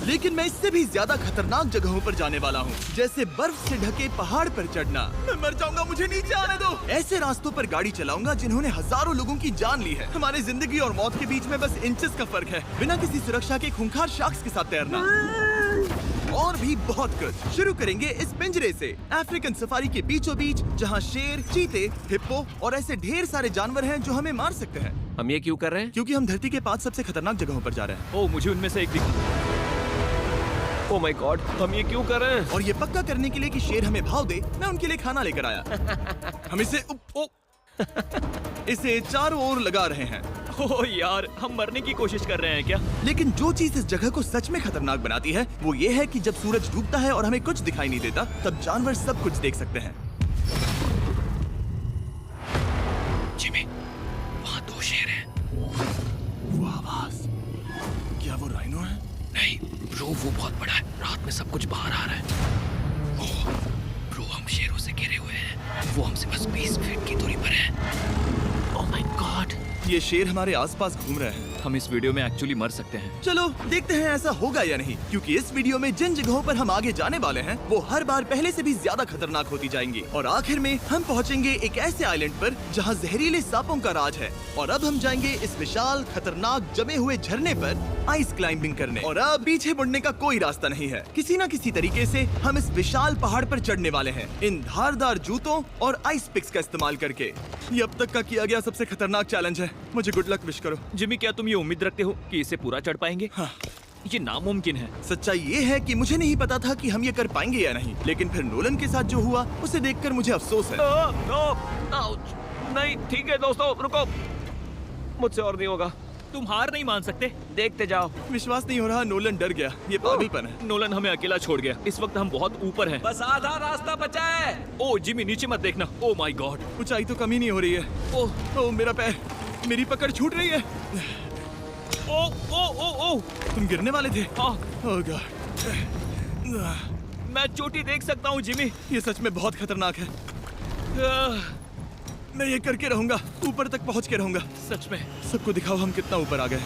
लेकिन मैं इससे भी ज्यादा खतरनाक जगहों पर जाने वाला हूँ, जैसे बर्फ से ढके पहाड़ पर चढ़ना। मैं मर जाऊंगा, मुझे नीचे आने दो। ऐसे रास्तों पर गाड़ी चलाऊंगा जिन्होंने हजारों लोगों की जान ली है। हमारी जिंदगी और मौत के बीच में बस इंचेस का फर्क है। बिना किसी सुरक्षा के खूंखार शार्क्स के साथ तैरना और भी बहुत कुछ। शुरू करेंगे इस पिंजरे से, अफ्रीकन सफारी के बीचों बीच, जहाँ शेर, चीते, हिप्पो और ऐसे ढेर सारे जानवर हैं जो हमें मार सकते हैं। हम ये क्यों कर रहे हैं? क्योंकि हम धरती के 5 सबसे खतरनाक जगहों पर जा रहे हैं। ओह, मुझे उनमें से एक दिखा। ओह माय गॉड, हम ये क्यों कर रहे हैं? और ये पक्का करने के लिए कि शेर हमें भाव दे, मैं उनके लिए खाना लेकर आया। हम इसे चारों ओर लगा रहे हैं। ओह यार, हम मरने की कोशिश कर रहे हैं क्या? लेकिन जो चीज इस जगह को सच में खतरनाक बनाती है वो ये है कि जब सूरज डूबता है और हमें कुछ दिखाई नहीं देता, तब जानवर सब कुछ देख सकते हैं। जिमी, वहाँ 2 शेर हैं। वो आवाज, क्या वो राइनो है? नहीं ब्रो, वो बहुत बड़ा है। रात में सब कुछ बाहर आ रहा है। ओह ब्रो, हम शेरों से घिरे हुए हैं। वो हमसे बस 20 फीट की दूरी पर है। ओह माय गॉड, ये शेर हमारे आसपास घूम रहे हैं। हम इस वीडियो में एक्चुअली मर सकते हैं। चलो देखते हैं ऐसा होगा या नहीं, क्योंकि इस वीडियो में जिन जगहों पर हम आगे जाने वाले हैं वो हर बार पहले से भी ज्यादा खतरनाक होती जाएंगी। और आखिर में हम पहुंचेंगे एक ऐसे आइलैंड पर जहां जहरीले सांपों का राज है। और अब हम जाएंगे इस विशाल खतरनाक जमे हुए झरने पर आइस क्लाइंबिंग करने। और अब पीछे मुड़ने का कोई रास्ता नहीं है। किसी न किसी तरीके से हम इस विशाल पहाड़ पर चढ़ने वाले हैं, इन धारदार जूतों और आइस पिक्स का इस्तेमाल करके। ये अब तक का किया गया सबसे खतरनाक चैलेंज है। मुझे गुड लक विश करो। जिमी, क्या तुम ये उम्मीद रखते हो कि इसे पूरा चढ़ पाएंगे? हाँ। ये नामुमकिन है। सच्चाई ये है कि मुझे नहीं पता था कि हम ये कर पाएंगे या नहीं, लेकिन फिर नोलन के साथ जो हुआ उसे देखकर मुझे अफसोस है। नहीं ठीक है दोस्तों, रुको, मुझसे और नहीं होगा। तुम हार नहीं मान सकते, देखते जाओ। विश्वास नहीं हो रहा, नोलन डर गया। ये पागलपन है। नोलन हमें अकेला छोड़ गया। इस वक्त हम बहुत ऊपर हैं। बस आधा रास्ता बचा है। ओह जिमी, नीचे मत देखना। ओह माय गॉड, ऊंचाई तो कमी नहीं हो रही है। ओह मेरा पैर, मेरी पकड़ छूट रही है। ओह ओह ओह ओह, तुम गिरने वाले थे। हाँ। ओह गॉड, मैं चोटी देख सकता हूँ जिमी। ये सच में बहुत खतरनाक है। मैं ये करके रहूंगा, ऊपर तक पहुंच के रहूंगा। सच में। सबको दिखाओ हम कितना ऊपर आ गए।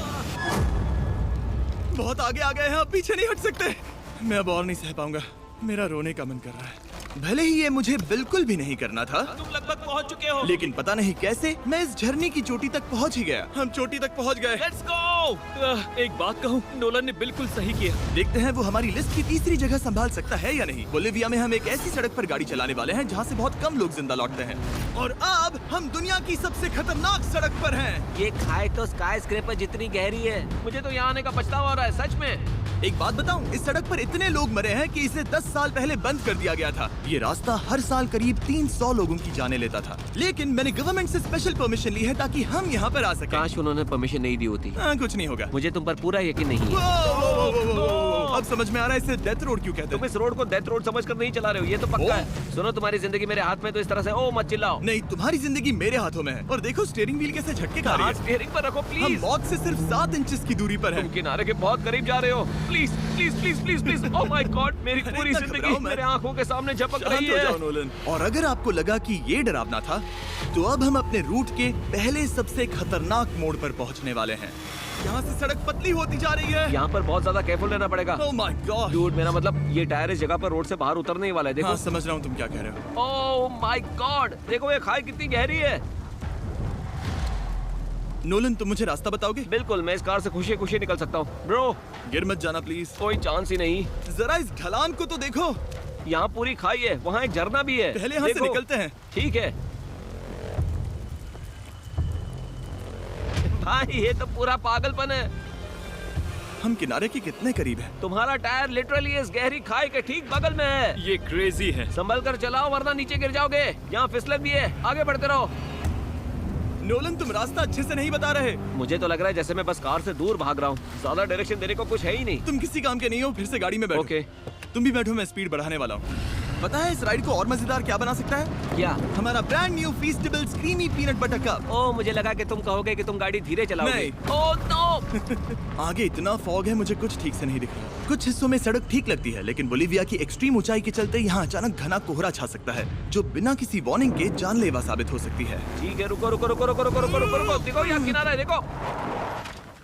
बहुत आगे आ गए हैं, अब पीछे नहीं हट सकते। मैं अब और नहीं सह पाऊंगा, मेरा रोने का मन कर रहा है। भले ही ये मुझे बिल्कुल भी नहीं करना था, तुम लगभग पहुंच चुके हो, लेकिन पता नहीं कैसे मैं इस झरने की चोटी तक पहुंच ही गया। हम चोटी तक पहुंच गए। Let's go. एक बात कहूँ, नोलन ने बिल्कुल सही किया। देखते हैं वो हमारी लिस्ट की तीसरी जगह संभाल सकता है या नहीं। बोलिविया में हम एक ऐसी सड़क पर गाड़ी चलाने वाले हैं जहाँ से बहुत कम लोग जिंदा लौटते हैं। और अब हम दुनिया की सबसे खतरनाक सड़क पर हैं। ये खाई तो स्काई स्क्रैपर जितनी गहरी है। मुझे तो यहाँ आने का पछतावा हो रहा है, सच में। एक बात बताऊं, इस सड़क पर इतने लोग मरे हैं कि इसे 10 साल पहले बंद कर दिया गया था। ये रास्ता हर साल करीब 300 लोगों की जाने लेता था, लेकिन मैंने गवर्नमेंट से स्पेशल परमिशन ली है ताकि हम यहाँ पर आ सकें। काश उन्होंने परमिशन नहीं दी होती। कुछ नहीं होगा। मुझे तुम पर पूरा यकीन नहीं है। अब समझ में आ रहा है इसे डेथ रोड क्यों कहते तुम हैं। इस रोड को डेथ रोड समझकर नहीं चला रहे हो, ये तो पक्का है। सुनो, तुम्हारी जिंदगी मेरे हाथ में, तो इस तरह से ओ मत चिल्लाओ। नहीं, तुम्हारी जिंदगी मेरे हाथों में है। और देखो स्टीयरिंग व्हील कैसे झटके खा रही है। स्टीयरिंग पर रखो हम प्लीज। मौत से सिर्फ 7 इंचेस की दूरी पर तुम हैं। किनारे के बहुत करीब जा रहे हो। Please please please please please. Oh my God, मेरी अरे पूरी इतना जिंदगी घबराओ मत। मेरे आंखों के सामने झपक शांत रही हो जाओ है। नोलन। और अगर आपको लगा कि ये डरावना था, तो अब हम अपने रूट के पहले सबसे खतरनाक मोड़ पर पहुंचने वाले हैं। यहाँ से सड़क पतली होती जा रही है। यहाँ पर बहुत ज्यादा केयरफुल रहना पड़ेगा। Oh my God. डूड, मेरा मतलब ये टायर इस जगह पर रोड से बाहर उतरने ही वाला है। देखो। हाँ, समझ रहा हूँ तुम क्या कह रहे हो। ओह माय गॉड, देखो ये खाई कितनी गहरी है। नोलन, तुम मुझे रास्ता बताओगे? बिल्कुल, मैं इस कार से खुशी खुशी निकल सकता हूँ। ब्रो, गिर मत जाना प्लीज। कोई चांस ही नहीं। जरा इस ढलान को तो देखो। यहाँ पूरी खाई है, वहाँ एक झरना भी है। पहले यहाँ से देखो। निकलते हैं। ठीक है भाई, ये तो पूरा पागलपन है। हम किनारे के कितने करीब हैं? तुम्हारा टायर लिटरली इस गहरी खाई के ठीक बगल में है। ये क्रेजी है। संभल कर चलाओ वरना नीचे गिर जाओगे। यहाँ फिसलन भी है, आगे बढ़ते रहो। नोलन, तुम रास्ता अच्छे से नहीं बता रहे। मुझे तो लग रहा है जैसे मैं बस कार से दूर भाग रहा हूँ। ज्यादा डायरेक्शन देने को कुछ है ही नहीं। तुम किसी काम के नहीं हो, फिर से गाड़ी में बैठो। ओके। तुम भी बैठो, मैं स्पीड बढ़ाने वाला हूँ। पता है इस राइड को और मजेदार क्या बना सकता है? क्या? हमारा brand new Feastable creamy peanut butter cup. Oh, मुझे लगा कि तुम कहोगे कि तुम गाड़ी धीरे चलाओगे। नहीं। Oh no. आगे इतना फॉग है, मुझे कुछ ठीक से नहीं दिख रहा। कुछ हिस्सों में सड़क ठीक लगती है, लेकिन बोलिविया की एक्सट्रीम ऊंचाई के चलते यहाँ अचानक घना कोहरा छा सकता है, जो बिना किसी वार्निंग के जानलेवा साबित हो सकती है। ठीक है, रुको रुको रुको रुको रुको रुको रुको रुको। देखो यहाँ किनारा है, देखो।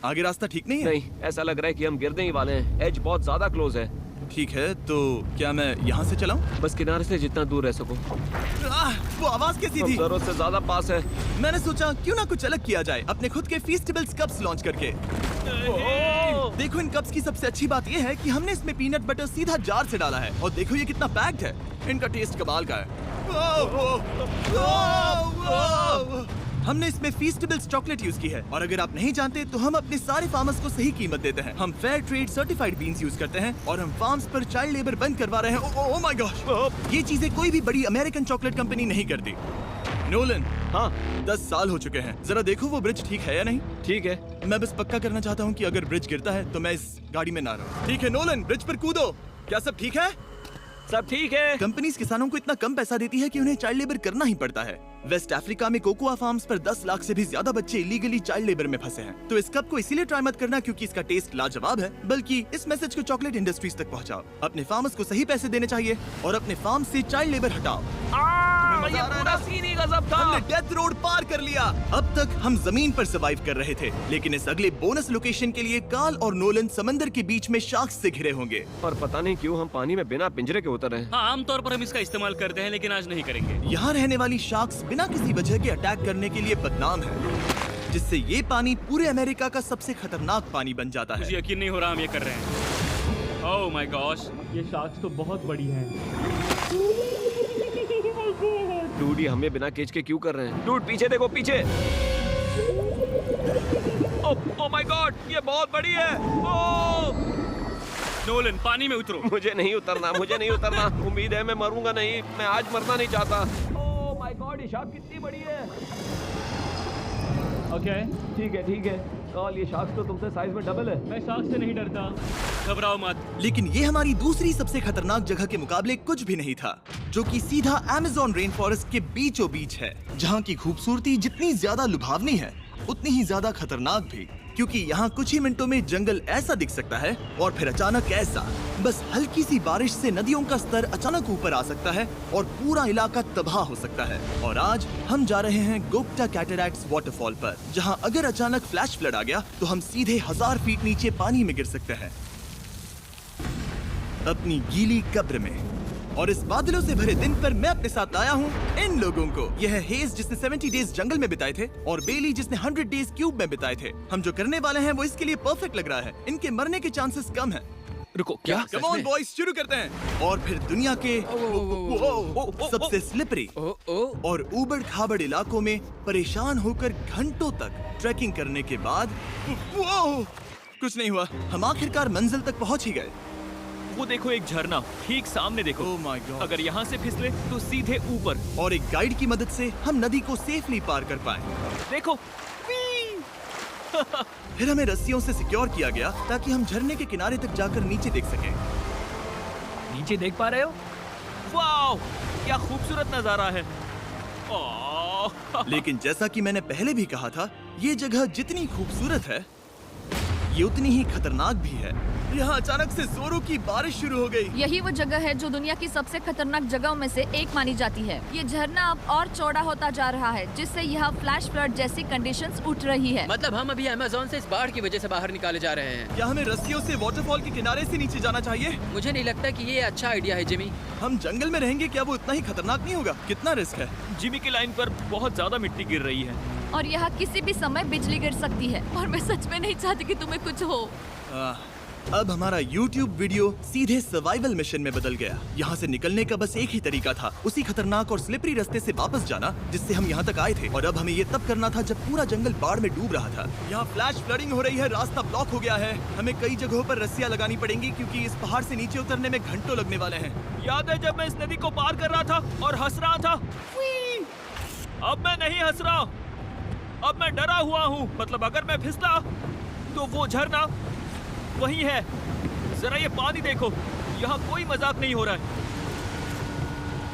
आगे रास्ता ठीक नहीं है? नहीं, ऐसा लग रहा है कि हम गिरने ही वाले हैं। एज बहुत ज्यादा क्लोज है। ठीक है, तो क्या मैं यहाँ से चलाऊं? बस किनारे से जितना दूर रह सको। वो आवाज कैसी हम थी? जरूरत से ज्यादा पास है। मैंने सोचा क्यों ना कुछ अलग किया जाए, अपने खुद के फीस्टेबल्स कप्स लॉन्च करके। देखो, इन कप्स की सबसे अच्छी बात ये है कि हमने इसमें पीनट बटर सीधा जार से डाला है, और देखो ये कितना पैक्ड है। इनका टेस्ट कमाल का है। हमने इसमें फीस्टेबल्स चॉकलेट यूज की है, और अगर आप नहीं जानते तो हम अपने सारे फार्मर्स को सही कीमत देते हैं। हम fair trade certified beans use करते हैं, और हम फार्म्स पर चाइल्ड लेबर बंद करवा रहे हैं। ओह माय गॉश, ये चीजें कोई भी बड़ी अमेरिकन चॉकलेट कंपनी नहीं करती। नोलन, हाँ 10 साल हो चुके हैं, जरा देखो वो ब्रिज ठीक है या नहीं। ठीक है। मैं बस पक्का करना चाहता हूँ कि अगर ब्रिज गिरता है तो मैं इस गाड़ी में ना रहूं। ठीक है नोलन, ब्रिज पर कूदो। क्या सब ठीक है? सब ठीक है। कंपनीज किसानों को इतना कम पैसा देती है कि उन्हें चाइल्ड लेबर करना ही पड़ता है। वेस्ट अफ्रीका में कोकोआ फार्म्स पर 10 लाख से भी ज्यादा बच्चे इलीगली चाइल्ड लेबर में फंसे हैं। तो इस कप को इसीलिए ट्राई मत करना क्योंकि इसका टेस्ट लाजवाब है, बल्कि इस मैसेज को चॉकलेट इंडस्ट्रीज तक पहुंचाओ। अपने फार्मर्स को सही पैसे देने चाहिए और अपने फार्म से चाइल्ड लेबर हटाओ। ये पूरा सीन ही गजब था। हमने डेथ रोड पार कर लिया। अब तक हम जमीन पर सर्वाइव कर रहे थे, लेकिन इस अगले बोनस लोकेशन के लिए कार्ल और नोलन समंदर के बीच में शार्क्स से घिरे होंगे। और पता नहीं क्यों हम पानी में बिना पिंजरे के उतर रहे हैं। हाँ, आमतौर पर हम इसका इस्तेमाल करते हैं, लेकिन आज नहीं करेंगे। यहाँ रहने वाली शार्क्स बिना किसी वजह के अटैक करने के लिए बदनाम है, जिससे ये पानी पूरे अमेरिका का सबसे खतरनाक पानी बन जाता मुझे है। यकीन नहीं हो रहा हम ये कर रहे हैं। ओह माय गॉश, ये शार्क्स तो बहुत बड़ी हैं। डूड, ये हमें बिना केज के क्यों कर रहे हैं? डूड पीछे देखो, पीछे। ओह माय गॉड, ये बहुत बड़ी है। ओह नोलन, पानी में उतरो। मुझे नहीं उतरना, मुझे नहीं उतरना। उम्मीद है मैं मरूंगा नहीं। मैं आज मरना नहीं चाहता। ओह माय गॉड, ये शार्क कितनी बड़ी है। ओके, ठीक है, ठीक है। कार्ल, ये शार्क तो तुमसे साइज में डबल है। मैं शार्क से नहीं डरता, घबराओ मत। लेकिन ये हमारी दूसरी सबसे खतरनाक जगह के मुकाबले कुछ भी नहीं था, जो कि सीधा अमेज़न रेन फॉरेस्ट के बीचों बीच है, जहाँ की खूबसूरती जितनी ज्यादा लुभावनी है उतनी ही ज्यादा खतरनाक भी, क्योंकि यहाँ कुछ ही मिनटों में जंगल ऐसा दिख सकता है और फिर अचानक ऐसा। बस हल्की सी बारिश से नदियों का स्तर अचानक ऊपर आ सकता है और पूरा इलाका तबाह हो सकता है। और आज हम जा रहे हैं गोप्टा कैटरैक्ट्स वाटरफॉल पर, जहाँ अगर अचानक फ्लैश फ्लड आ गया तो हम सीधे 1000 फीट नीचे पानी में गिर सकते हैं, अपनी गीली कब्र में। और इस बादलों से भरे दिन पर मैं अपने साथ लाया हूँ इन लोगों को। यह है हेज जिसने 70 डेज जंगल में बिताए थे, और बेली जिसने 100 डेज क्यूब में बिताए थे। हम जो करने वाले हैं वो इसके लिए परफेक्ट लग रहा है। इनके मरने के चांसेस कम हैं। रुको, क्या? कम ऑन बॉयज, शुरू करते हैं। और फिर दुनिया के सबसे स्लिपरी और ऊबड़ खाबड़ इलाकों में परेशान होकर घंटों तक ट्रैकिंग करने के बाद कुछ नहीं हुआ। हम आखिरकार मंजिल तक पहुंच ही गए। वो देखो, एक झरना ठीक सामने देखो। Oh my God. अगर यहाँ से फिसले तो सीधे ऊपर। और एक गाइड की मदद से हम नदी को सेफली पार कर पाए। देखो। फिर हमें रस्सियों से सिक्योर किया गया ताकि हम झरने के किनारे तक जाकर नीचे देख सकें। नीचे देख पा रहे हो? वाओ, क्या खूबसूरत नजारा है। ओह। लेकिन जैसा कि मैंने पहले भी कहा था, ये जगह जितनी खूबसूरत है ये उतनी ही खतरनाक भी है। यहाँ अचानक से जोरों की बारिश शुरू हो गई। यही वो जगह है जो दुनिया की सबसे खतरनाक जगहों में से एक मानी जाती है। ये झरना अब और चौड़ा होता जा रहा है, जिससे यहाँ फ्लैश फ्लड जैसी कंडीशंस उठ रही है। मतलब हम अभी अमेज़न से इस बाढ़ की वजह से बाहर निकाले जा रहे हैं। क्या हमें रस्सियों से वाटरफॉल के किनारे से नीचे जाना चाहिए? मुझे नहीं लगता कि ये अच्छा आइडिया है जिमी। हम जंगल में रहेंगे, क्या वो उतना ही खतरनाक नहीं होगा? कितना रिस्क है? जिमी की लाइन पर बहुत ज्यादा मिट्टी गिर रही है। और यहाँ किसी भी समय बिजली गिर सकती है, और मैं सच में नहीं चाहती कि तुम्हें कुछ हो। अब हमारा YouTube वीडियो सीधे सर्वाइवल मिशन में बदल गया। यहाँ से निकलने का बस एक ही तरीका था, उसी खतरनाक और स्लिपरी रास्ते से वापस जाना जिससे हम यहाँ तक आए थे। और अब हमें ये तब करना था जब पूरा जंगल बाढ़ में डूब रहा था। यहाँ फ्लैश फ्लडिंग हो रही है, रास्ता ब्लॉक हो गया है। हमें कई जगहों पर रस्सियाँ लगानी पड़ेंगी क्योंकि इस पहाड़ से नीचे उतरने में घंटों लगने वाले हैं। याद है जब मैं इस नदी को पार कर रहा था और हंस रहा था? अब मैं नहीं हंस रहा, अब मैं डरा हुआ हूँ। मतलब अगर मैं फिसला तो वो झरना वही है। जरा ये पानी देखो, यहाँ कोई मजाक नहीं हो रहा है।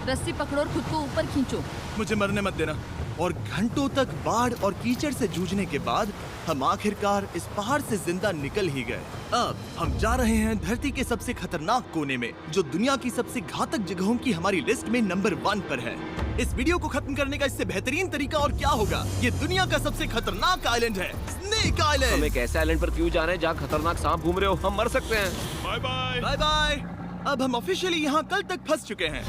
रस्सी पकड़ो और खुद को ऊपर खींचो। मुझे मरने मत देना। और घंटों तक बाढ़ और कीचड़ से जूझने के बाद हम आखिरकार इस पहाड़ से जिंदा निकल ही गए। अब हम जा रहे हैं धरती के सबसे खतरनाक कोने में, जो दुनिया की सबसे घातक जगहों की हमारी लिस्ट में नंबर 1 पर है। इस वीडियो को खत्म करने का इससे बेहतरीन तरीका और क्या होगा? ये दुनिया का सबसे खतरनाक आइलैंड है, स्नेक हम आइलैंड। एक ऐसे आइलैंड पर क्यों जा रहे हैं जहाँ खतरनाक सांप घूम रहे हो? हम मर सकते हैं। Bye bye. Bye bye. अब हम ऑफिशियली यहाँ कल तक फंस चुके हैं।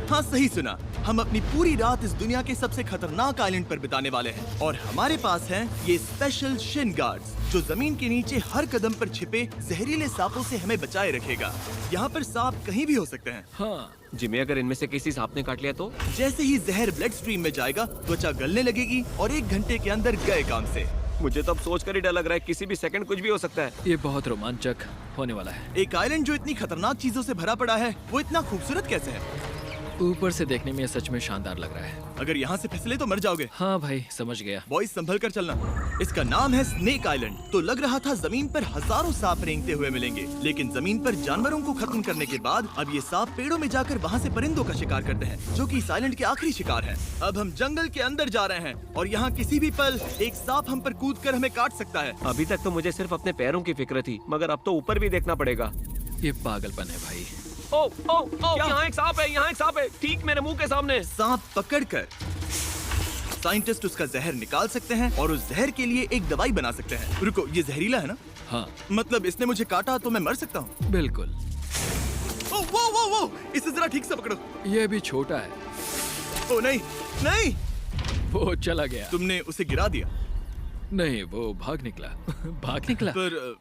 हाँ, सही सुना। हम अपनी पूरी रात इस दुनिया के सबसे खतरनाक आइलैंड पर बिताने वाले हैं और हमारे पास हैं ये स्पेशल शिन गार्ड्स, जो जमीन के नीचे हर कदम पर छिपे जहरीले सांपों से हमें बचाए रखेगा। यहाँ पर सांप कहीं भी हो सकते हैं। हाँ, जिमी, अगर इनमें से किसी सांप ने काट लिया तो? जैसे ही जहर ब्लड स्ट्रीम में जाएगा, त्वचा गलने लगेगी और 1 घंटे के अंदर गए काम से। मुझे तो अब सोच कर ही डर लग रहा है, किसी भी सेकंड कुछ भी हो सकता है। ये बहुत रोमांचक होने वाला है। एक आइलैंड जो इतनी खतरनाक चीजों से भरा पड़ा है, वो इतना खूबसूरत कैसे है? ऊपर से देखने में ये सच में शानदार लग रहा है। अगर यहाँ से फिसले तो मर जाओगे। हाँ भाई, समझ गया। बॉयज, संभल कर चलना। इसका नाम है स्नेक आइलैंड। तो लग रहा था जमीन पर हजारों सांप रेंगते हुए मिलेंगे, लेकिन जमीन पर जानवरों को खत्म करने के बाद अब ये सांप पेड़ों में जाकर वहाँ से परिंदों का शिकार करते हैं, जो कि इस आइलैंड के आखिरी शिकार है। अब हम जंगल के अंदर जा रहे हैं और यहाँ किसी भी पल एक सांप हम पर कूद कर हमें काट सकता है। अभी तक तो मुझे सिर्फ अपने पैरों की फिक्र थी, मगर अब तो ऊपर भी देखना पड़ेगा। ये पागलपन है भाई। ओ ओ ओ, यहाँ एक सांप है, यहाँ एक सांप है, ठीक मेरे मुंह के सामने। सांप पकड़कर साइंटिस्ट उसका जहर निकाल सकते हैं और उस जहर के लिए एक दवाई बना सकते हैं। रुको, ये जहरीला है ना? हाँ, मतलब इसने मुझे काटा तो मैं मर सकता हूँ? बिल्कुल। ओ, वो वो वो, इसे जरा ठीक से पकड़ो। ये भी छोटा है। ओ नहीं नहीं, वो चला गया। तुमने उसे गिरा दिया। नहीं, वो भाग निकला। भाग निकला। पर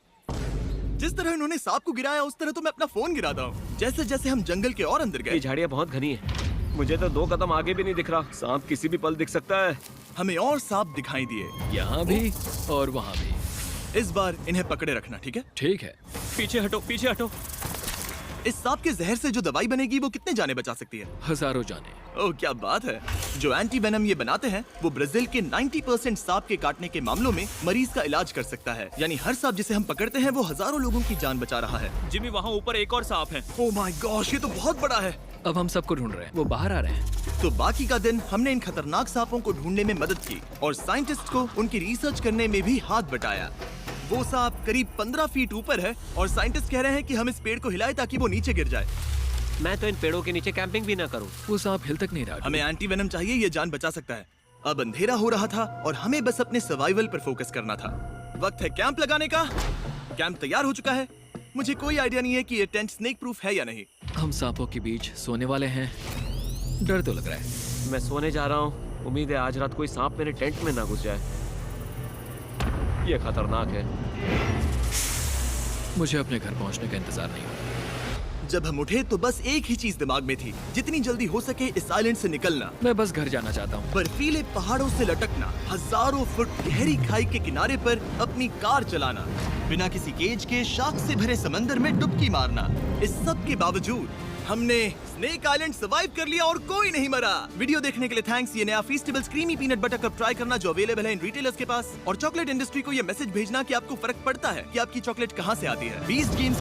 जिस तरह उन्होंने सांप को गिराया, उस तरह तो मैं अपना फोन गिराता हूँ। जैसे जैसे हम जंगल के और अंदर ये गए, झाड़ियाँ बहुत घनी है, मुझे तो 2 कदम आगे भी नहीं दिख रहा। सांप किसी भी पल दिख सकता है। हमें और सांप दिखाई दिए। यहाँ भी और वहाँ भी। इस बार इन्हें पकड़े रखना, ठीक है? ठीक है। पीछे हटो, पीछे हटो। इस सांप के जहर से जो दवाई बनेगी, वो कितने जाने बचा सकती है? हजारों जाने। ओह, क्या बात है। जो एंटी वेनम ये बनाते हैं, वो ब्राजील के 90% सांप के काटने के मामलों में मरीज का इलाज कर सकता है। यानी हर सांप जिसे हम पकड़ते हैं, वो हजारों लोगों की जान बचा रहा है। जिमी, वहाँ ऊपर एक और सांप है। ओह माय गॉश, ये तो बहुत बड़ा है। अब हम सबको ढूंढ रहे हैं। वो बाहर आ रहे हैं। तो बाकी का दिन हमने इन खतरनाक सांपों को ढूंढने में मदद की और साइंटिस्ट को उनकी रिसर्च करने में भी हाथ बटाया। वो सांप करीब 15 फीट ऊपर है और साइंटिस्ट कह रहे हैं कि हम इस पेड़ को हिलाएं ताकि वो नीचे गिर जाए। मैं तो इन पेड़ों के नीचे कैंपिंग भी ना करूं। वो सांप हिल तक नहीं रहा। हमें एंटी वेनम चाहिए, ये जान बचा सकता है। अब अंधेरा हो रहा था और हमें बस अपने सर्वाइवल पर फोकस करना था। वक्त है कैंप लगाने का। कैंप तैयार हो चुका है। मुझे कोई आइडिया नहीं है कि ये टेंट स्नेक प्रूफ है या नहीं। हम सांपों के बीच सोने वाले हैं। डर तो लग रहा है। मैं सोने जा रहा हूँ। उम्मीद है आज रात कोई सांप मेरे टेंट में ना घुस जाए। ये खतरनाक है। मुझे अपने घर पहुंचने का इंतजार नहीं हो। जब हम उठे तो बस एक ही चीज दिमाग में थी, जितनी जल्दी हो सके इस आइलैंड से निकलना। मैं बस घर जाना चाहता हूँ। बर्फीले पहाड़ों से लटकना, हजारों फुट गहरी खाई के किनारे पर अपनी कार चलाना, बिना किसी केज के शार्क से भरे समंदर में डुबकी मारना। इस सब के बावजूद हमने स्नेक आइलैंड सर्वाइव कर लिया और कोई नहीं मरा। वीडियो देखने के लिए थैंक्स। ये नया Feastables creamy peanut butter cup try करना, जो अवेलेबल है इन रिटेलर्स के पास। और चॉकलेट इंडस्ट्री को ये मैसेज भेजना कि आपको फर्क पड़ता है कि आपकी चॉकलेट कहाँ से आती है। Beast games